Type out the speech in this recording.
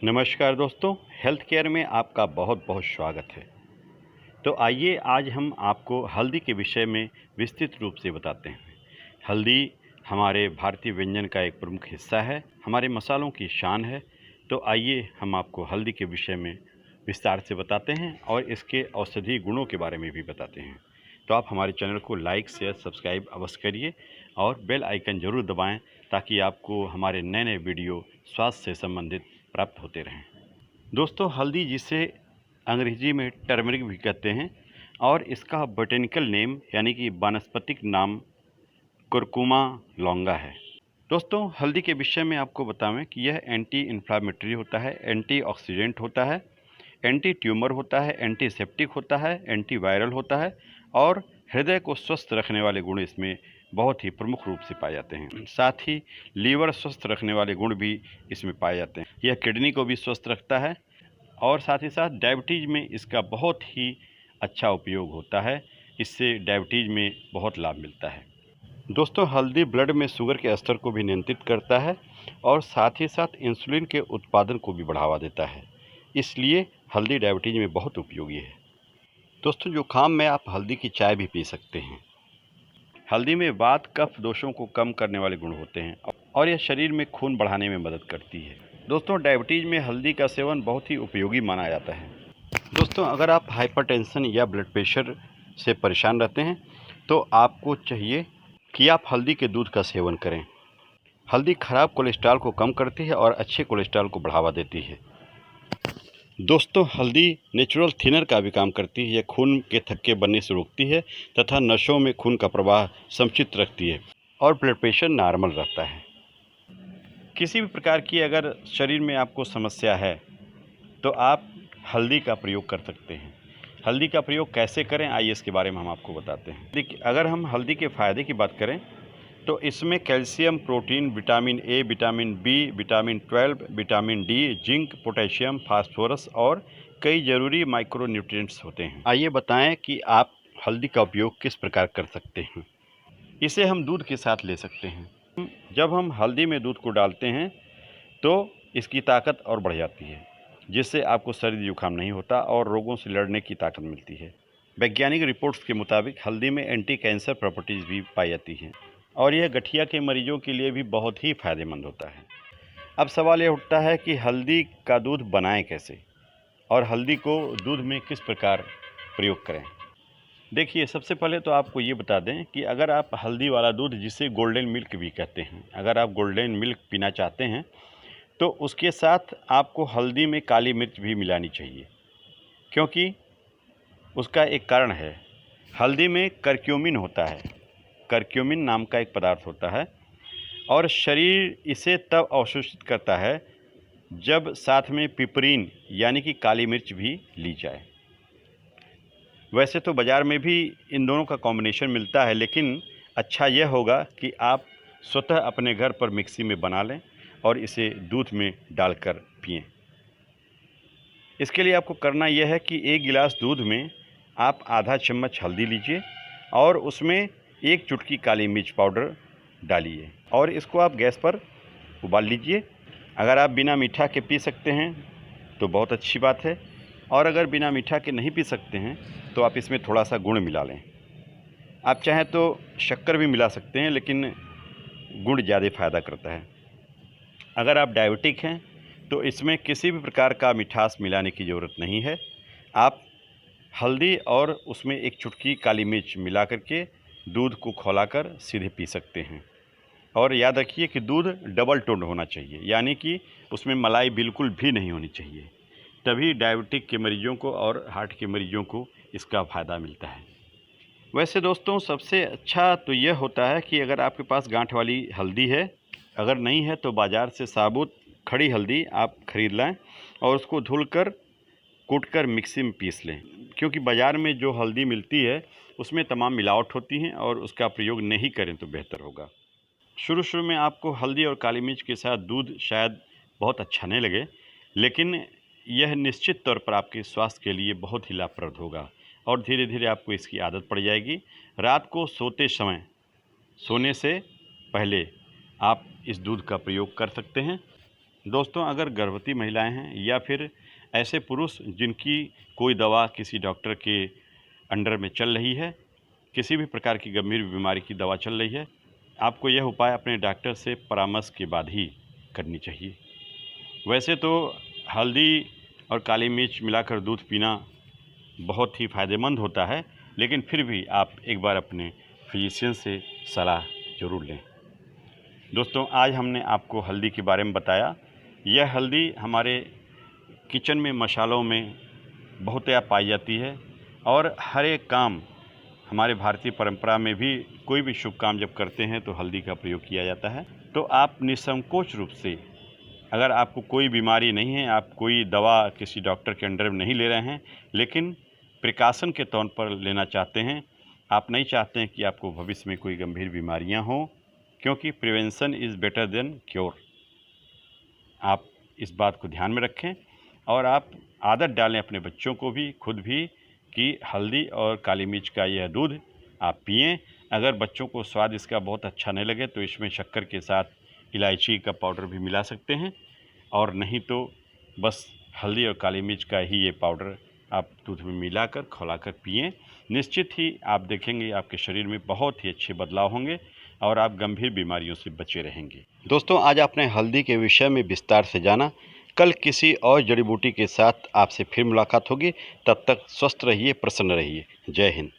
नमस्कार दोस्तों, health care में आपका बहुत बहुत स्वागत है। तो आइए आज हम आपको हल्दी के विषय में विस्तृत रूप से बताते हैं। हल्दी हमारे भारतीय व्यंजन का एक प्रमुख हिस्सा है, हमारे मसालों की शान है। तो आइए हम आपको हल्दी के विषय में विस्तार से बताते हैं और इसके औषधीय गुणों के बारे में भी बताते हैं। तो आप हमारे चैनल को लाइक, शेयर, सब्सक्राइब अवश्य करिए और बेल आइकन ज़रूर दबाएं ताकि आपको हमारे नए नए वीडियो स्वास्थ्य से संबंधित प्राप्त होते रहें। दोस्तों, हल्दी जिसे अंग्रेजी में टर्मरिक भी कहते हैं और इसका बोटेनिकल नेम यानी कि वानस्पतिक नाम कुरकुमा लौंगा है। दोस्तों, हल्दी के विषय में आपको बतावें कि यह एंटी इन्फ्लामेटरी होता है, एंटीऑक्सीडेंट होता है, एंटी ट्यूमर होता है, एंटीसेप्टिक होता है, एंटीवायरल होता है और हृदय को स्वस्थ रखने वाले गुण इसमें बहुत ही प्रमुख रूप से पाए जाते हैं। साथ ही लीवर स्वस्थ रखने वाले गुण भी इसमें पाए जाते हैं। यह किडनी को भी स्वस्थ रखता है और साथ ही साथ डायबिटीज़ में इसका बहुत ही अच्छा उपयोग होता है। इससे डायबिटीज़ में बहुत लाभ मिलता है। दोस्तों, हल्दी ब्लड में शुगर के स्तर को भी नियंत्रित करता है और साथ ही साथ इंसुलिन के उत्पादन को भी बढ़ावा देता है। इसलिए हल्दी डायबिटीज़ में बहुत उपयोगी है। दोस्तों, जुकाम में आप हल्दी की चाय भी पी सकते हैं। हल्दी में वात कफ दोषों को कम करने वाले गुण होते हैं और यह शरीर में खून बढ़ाने में मदद करती है। दोस्तों, डायबिटीज़ में हल्दी का सेवन बहुत ही उपयोगी माना जाता है। दोस्तों, अगर आप हाइपरटेंशन या ब्लड प्रेशर से परेशान रहते हैं तो आपको चाहिए कि आप हल्दी के दूध का सेवन करें। हल्दी खराब कोलेस्ट्रॉल को कम करती है और अच्छे कोलेस्ट्रॉल को बढ़ावा देती है। दोस्तों, हल्दी नेचुरल थिनर का भी काम करती है। यह खून के थक्के बनने से रोकती है तथा नसों में खून का प्रवाह संचित रखती है और ब्लड प्रेशर नॉर्मल रहता है। किसी भी प्रकार की अगर शरीर में आपको समस्या है तो आप हल्दी का प्रयोग कर सकते हैं। हल्दी का प्रयोग कैसे करें, आइए इसके बारे में हम आपको बताते हैं। देखिए, अगर हम हल्दी के फ़ायदे की बात करें तो इसमें calcium, protein, vitamin A, vitamin B, vitamin 12, vitamin D, zinc, potassium, phosphorus और कई ज़रूरी माइक्रो न्यूट्रिएंट्स होते हैं। आइए बताएं कि आप हल्दी का उपयोग किस प्रकार कर सकते हैं। इसे हम दूध के साथ ले सकते हैं। जब हम हल्दी में दूध को डालते हैं तो इसकी ताकत और बढ़ जाती है, जिससे आपको सर्दी जुकाम नहीं होता और रोगों से लड़ने की ताकत मिलती है। वैज्ञानिक रिपोर्ट्स के मुताबिक हल्दी में एंटी कैंसर प्रॉपर्टीज़ भी पाई जाती हैं और यह गठिया के मरीजों के लिए भी बहुत ही फ़ायदेमंद होता है। अब सवाल यह उठता है कि हल्दी का दूध बनाएं कैसे और हल्दी को दूध में किस प्रकार प्रयोग करें। देखिए, सबसे पहले तो आपको ये बता दें कि अगर आप हल्दी वाला दूध, जिसे गोल्डन मिल्क भी कहते हैं, अगर आप गोल्डन मिल्क पीना चाहते हैं तो उसके साथ आपको हल्दी में काली मिर्च भी मिलानी चाहिए, क्योंकि उसका एक कारण है। हल्दी में करक्यूमिन होता है। करक्यूमिन नाम का एक पदार्थ होता है और शरीर इसे तब अवशोषित करता है जब साथ में पिपरीन यानी कि काली मिर्च भी ली जाए। वैसे तो बाज़ार में भी इन दोनों का कॉम्बिनेशन मिलता है, लेकिन अच्छा यह होगा कि आप स्वतः अपने घर पर मिक्सी में बना लें और इसे दूध में डालकर पिएं। इसके लिए आपको करना यह है कि 1 गिलास दूध में आप आधा चम्मच हल्दी लीजिए और उसमें 1 चुटकी काली मिर्च पाउडर डालिए और इसको आप गैस पर उबाल लीजिए। अगर आप बिना मीठा के पी सकते हैं तो बहुत अच्छी बात है, और अगर बिना मीठा के नहीं पी सकते हैं तो आप इसमें थोड़ा सा गुड़ मिला लें। आप चाहें तो शक्कर भी मिला सकते हैं, लेकिन गुड़ ज़्यादा फ़ायदा करता है। अगर आप डायबिटिक हैं तो इसमें किसी भी प्रकार का मिठास मिलाने की ज़रूरत नहीं है। आप हल्दी और उसमें 1 चुटकी काली मिर्च मिला करके दूध को खौलाकर सीधे पी सकते हैं। और याद रखिए कि दूध डबल टोन होना चाहिए, यानी कि उसमें मलाई बिल्कुल भी नहीं होनी चाहिए। तभी डायबिटिक के मरीजों को और हार्ट के मरीजों को इसका फ़ायदा मिलता है। वैसे दोस्तों, सबसे अच्छा तो यह होता है कि अगर आपके पास गांठ वाली हल्दी है, अगर नहीं है तो बाज़ार से साबुत खड़ी हल्दी आप ख़रीद लाएं और उसको धुलकर कूटकर मिक्सी में पीस लें, क्योंकि बाज़ार में जो हल्दी मिलती है उसमें तमाम मिलावट होती हैं और उसका प्रयोग नहीं करें तो बेहतर होगा। शुरू में आपको हल्दी और काली मिर्च के साथ दूध शायद बहुत अच्छा नहीं लगे, लेकिन यह निश्चित तौर पर आपके स्वास्थ्य के लिए बहुत ही लाभप्रद होगा और धीरे धीरे आपको इसकी आदत पड़ जाएगी। रात को सोते समय, सोने से पहले आप इस दूध का प्रयोग कर सकते हैं दोस्तों, अगर गर्भवती महिलाएं हैं या फिर ऐसे पुरुष जिनकी कोई दवा किसी डॉक्टर के अंडर में चल रही है, किसी भी प्रकार की गंभीर बीमारी की दवा चल रही है, आपको यह उपाय अपने डॉक्टर से परामर्श के बाद ही करनी चाहिए। वैसे तो हल्दी और काली मिर्च मिलाकर दूध पीना बहुत ही फ़ायदेमंद होता है, लेकिन फिर भी आप एक बार अपने फिजिशियन से सलाह ज़रूर लें। दोस्तों, आज हमने आपको हल्दी के बारे में बताया। यह हल्दी हमारे किचन में मसालों में बहुतया पाई जाती है और हर एक काम हमारे भारतीय परंपरा में भी कोई भी शुभ काम जब करते हैं तो हल्दी का प्रयोग किया जाता है। तो आप निसंकोच रूप से, अगर आपको कोई बीमारी नहीं है, आप कोई दवा किसी डॉक्टर के अंडर में नहीं ले रहे हैं, लेकिन प्रिकॉशन के तौर पर लेना चाहते हैं, आप नहीं चाहते हैं कि आपको भविष्य में कोई गंभीर बीमारियां हों, क्योंकि prevention is better than cure. आप इस बात को ध्यान में रखें और आप आदत डालें अपने बच्चों को भी, खुद भी, कि हल्दी और काली मिर्च का यह दूध आप पिएं। अगर बच्चों को स्वाद इसका बहुत अच्छा नहीं लगे तो इसमें शक्कर के साथ इलायची का पाउडर भी मिला सकते हैं, और नहीं तो बस हल्दी और काली मिर्च का ही ये पाउडर आप दूध में मिलाकर खौलाकर पिएं। निश्चित ही आप देखेंगे आपके शरीर में बहुत ही अच्छे बदलाव होंगे और आप गंभीर बीमारियों से बचे रहेंगे। दोस्तों, आज आपने हल्दी के विषय में विस्तार से जाना। कल किसी और जड़ी बूटी के साथ आपसे फिर मुलाकात होगी। तब तक स्वस्थ रहिए, प्रसन्न रहिए। जय हिंद।